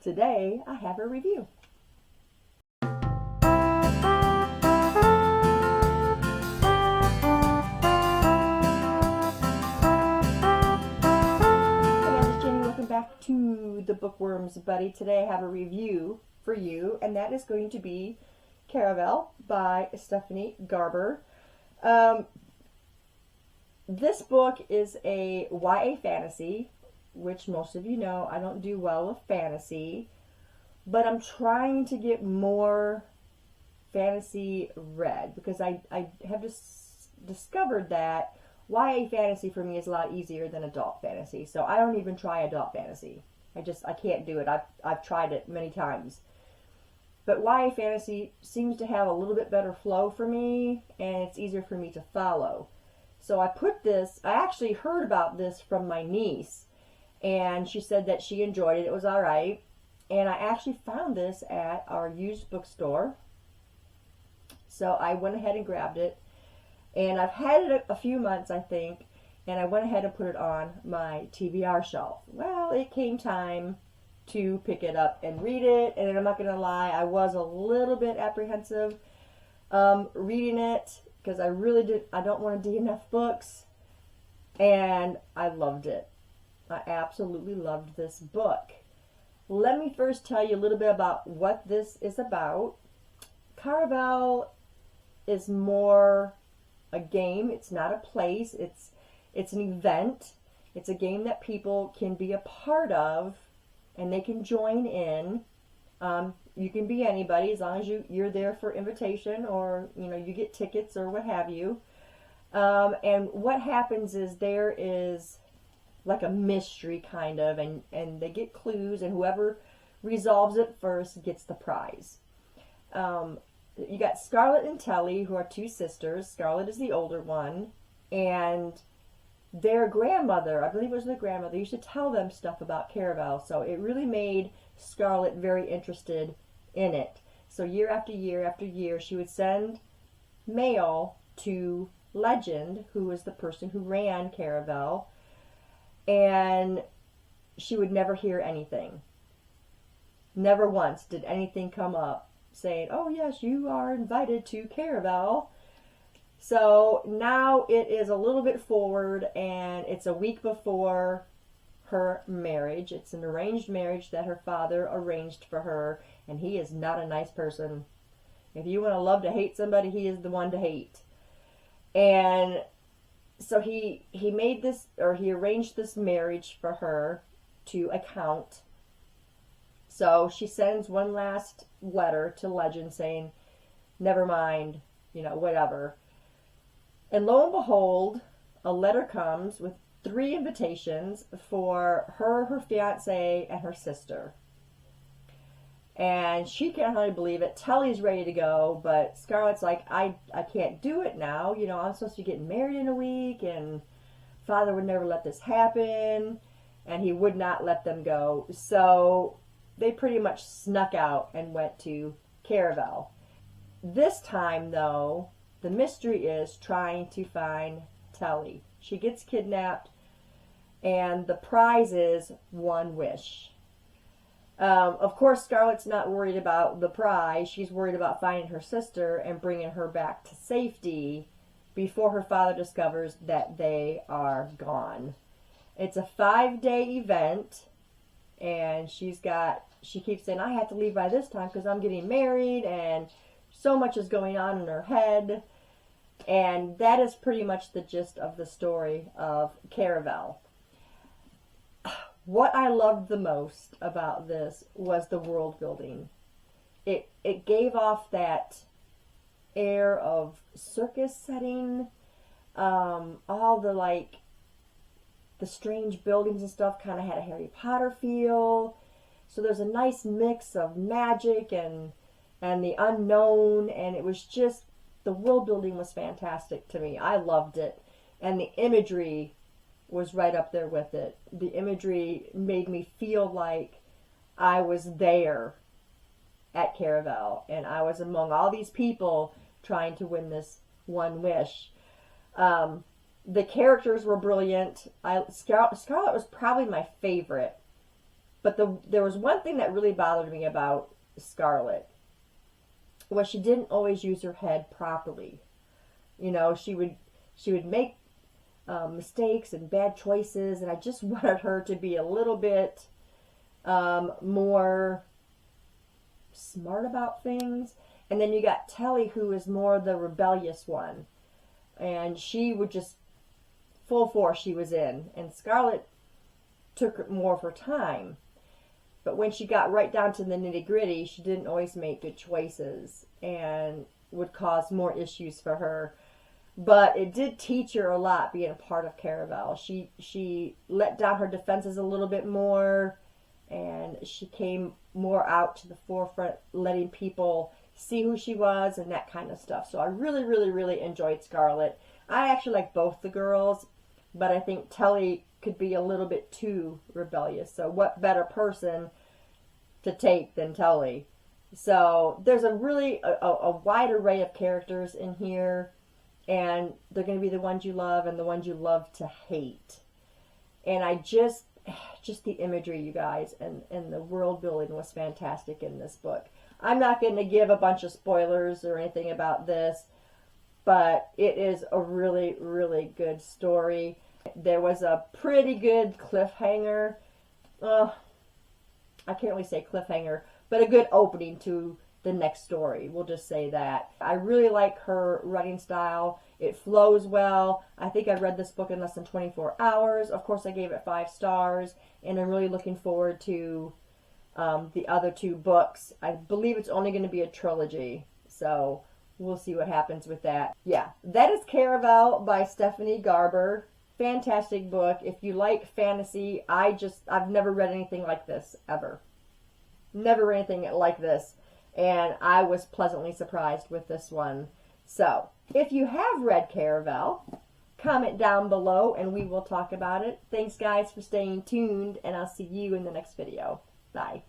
Today I have a review. Back to the Bookworm Buddies. Today I have a review for you, and that is going to be Caraval by Stephanie Garber. This book is a YA fantasy, which most of you know I don't do well with fantasy, but I'm trying to get more fantasy read because I have just discovered that YA fantasy for me is a lot easier than adult fantasy. So I don't even try adult fantasy. I can't do it. I've tried it many times. But YA fantasy seems to have a little bit better flow for me, and it's easier for me to follow. So I actually heard about this from my niece, and she said that she enjoyed it. It was all right. And I actually found this at our used bookstore. So I went ahead and grabbed it. And I've had it a few months, I think, and I went ahead and put it on my TBR shelf. Well, it came time to pick it up and read it, and I'm not going to lie, I was a little bit apprehensive reading it because I don't want to DNF books, and I loved it. I absolutely loved this book. Let me first tell you a little bit about what this is about. Caraval is more a game. It's not a place. It's an event. It's a game that people can be a part of, and they can join in. You can be anybody as long as you're there for invitation, or you get tickets or what have you. And what happens is there is like a mystery kind of, and they get clues, and whoever resolves it first gets the prize. You got Scarlett and Telly, who are two sisters. Scarlett is the older one, and their grandmother, I believe it was their grandmother, used to tell them stuff about Caraval, so it really made Scarlett very interested in it. So year after year after year, she would send mail to Legend, who was the person who ran Caraval, and she would never hear anything. Never once did anything come up saying, oh yes, you are invited to Caraval. So now it is a little bit forward, and it's a week before her marriage. It's an arranged marriage that her father arranged for her, and he is not a nice person. If you want to love to hate somebody, he is the one to hate. And so he arranged this marriage for her to account. So she sends one last letter to Legend saying, never mind, whatever. And lo and behold, a letter comes with 3 invitations for her fiance, and her sister. And she can't hardly believe it. Telly's ready to go, but Scarlett's like, I can't do it now. I'm supposed to be getting married in a week, and Father would never let this happen, and he would not let them go. So they pretty much snuck out and went to Caraval. This time, though, the mystery is trying to find Telly. She gets kidnapped, and the prize is one wish. Of course, Scarlett's not worried about the prize. She's worried about finding her sister and bringing her back to safety before her father discovers that they are gone. It's a 5-day event, and she keeps saying, I have to leave by this time because I'm getting married, and so much is going on in her head. And that is pretty much the gist of the story of Caraval. What I loved the most about this was the world building. It gave off that air of circus setting, all the strange buildings and stuff kind of had a Harry Potter feel. So there's a nice mix of magic and the unknown, and it was just, the world building was fantastic to me. I loved it. And the imagery was right up there with it. The imagery made me feel like I was there at Caraval, and I was among all these people trying to win this one wish. The characters were brilliant. Scarlett was probably my favorite But there was one thing that really bothered me about Scarlet, was she didn't always use her head properly. You know, she would make mistakes and bad choices, and I just wanted her to be a little bit more smart about things. And then you got Telly, who is more the rebellious one, and she would just full force she was in, and Scarlet took more of her time. But when she got right down to the nitty gritty, she didn't always make good choices and would cause more issues for her. But it did teach her a lot being a part of Caravel. She let down her defenses a little bit more, and she came more out to the forefront, letting people see who she was and that kind of stuff. So I really, really, really enjoyed Scarlet. I actually like both the girls, but I think Telly could be a little bit too rebellious. So what better person to take than Telly? So there's a really a wide array of characters in here, and they're going to be the ones you love and the ones you love to hate. And I just the imagery, you guys, and the world building was fantastic in this book. I'm not going to give a bunch of spoilers or anything about this, but it is a really, really good story. There was a pretty good cliffhanger. I can't really say cliffhanger, but a good opening to the next story. We'll just say that. I really like her writing style. It flows well. I think I read this book in less than 24 hours. Of course, I gave it 5 stars, and I'm really looking forward to the other 2 books. I believe it's only going to be a trilogy, so we'll see what happens with that. Yeah, that is Caravel by Stephanie Garber. Fantastic book. If you like fantasy, I've never read anything like this, ever. Never read anything like this, and I was pleasantly surprised with this one. So, if you have read Caravel, comment down below and we will talk about it. Thanks guys for staying tuned, and I'll see you in the next video. Bye.